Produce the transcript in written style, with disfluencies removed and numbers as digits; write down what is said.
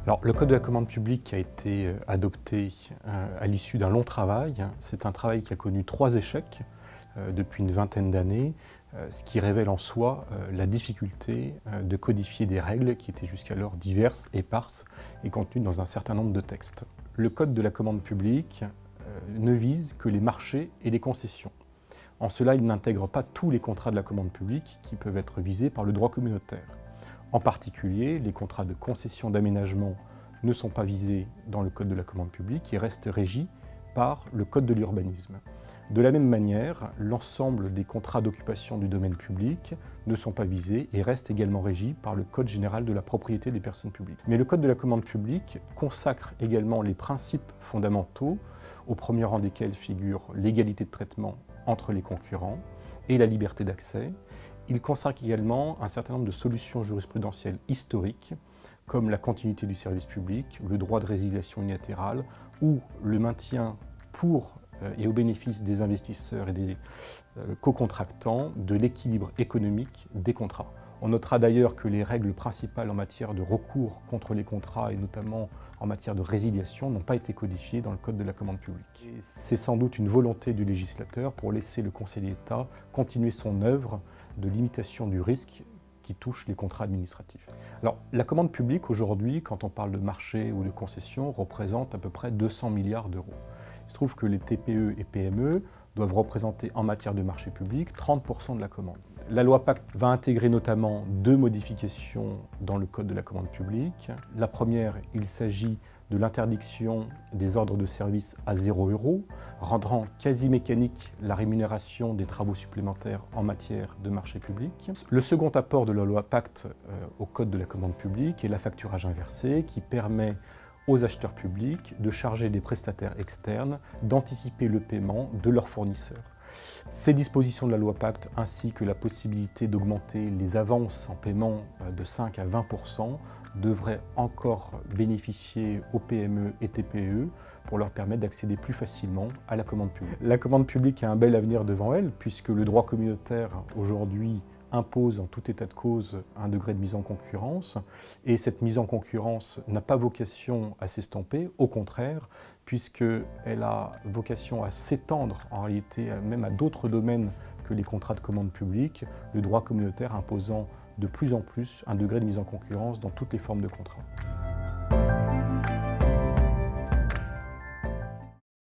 Alors, le Code de la commande publique a été adopté à l'issue d'un long travail. C'est un travail qui a connu 3 échecs depuis une vingtaine d'années, ce qui révèle en soi la difficulté de codifier des règles qui étaient jusqu'alors diverses, éparses et contenues dans un certain nombre de textes. Le Code de la commande publique ne vise que les marchés et les concessions. En cela, il n'intègre pas tous les contrats de la commande publique qui peuvent être visés par le droit communautaire. En particulier, les contrats de concession d'aménagement ne sont pas visés dans le Code de la commande publique et restent régis par le Code de l'urbanisme. De la même manière, l'ensemble des contrats d'occupation du domaine public ne sont pas visés et restent également régis par le Code général de la propriété des personnes publiques. Mais le Code de la commande publique consacre également les principes fondamentaux, au premier rang desquels figure l'égalité de traitement entre les concurrents et la liberté d'accès. Il consacre également un certain nombre de solutions jurisprudentielles historiques, comme la continuité du service public, le droit de résiliation unilatérale ou le maintien pour et au bénéfice des investisseurs et des co-contractants de l'équilibre économique des contrats. On notera d'ailleurs que les règles principales en matière de recours contre les contrats et notamment en matière de résiliation n'ont pas été codifiées dans le Code de la commande publique. C'est sans doute une volonté du législateur pour laisser le Conseil d'État continuer son œuvre de limitation du risque qui touche les contrats administratifs. Alors, la commande publique aujourd'hui, quand on parle de marché ou de concession, représente à peu près 200 milliards d'euros. Il se trouve que les TPE et PME doivent représenter en matière de marché public 30% de la commande. La loi Pacte va intégrer notamment 2 modifications dans le Code de la commande publique. La première, il s'agit de l'interdiction des ordres de service à 0 €, rendant quasi mécanique la rémunération des travaux supplémentaires en matière de marché public. Le second apport de la loi Pacte au Code de la commande publique est la facturage inversé qui permet aux acheteurs publics de charger des prestataires externes d'anticiper le paiement de leurs fournisseurs. Ces dispositions de la loi Pacte ainsi que la possibilité d'augmenter les avances en paiement de 5 à 20% devraient encore bénéficier aux PME et TPE pour leur permettre d'accéder plus facilement à la commande publique. La commande publique a un bel avenir devant elle puisque le droit communautaire aujourd'hui impose en tout état de cause un degré de mise en concurrence et cette mise en concurrence n'a pas vocation à s'estomper, au contraire, puisqu'elle a vocation à s'étendre en réalité même à d'autres domaines que les contrats de commande publique, le droit communautaire imposant de plus en plus un degré de mise en concurrence dans toutes les formes de contrats.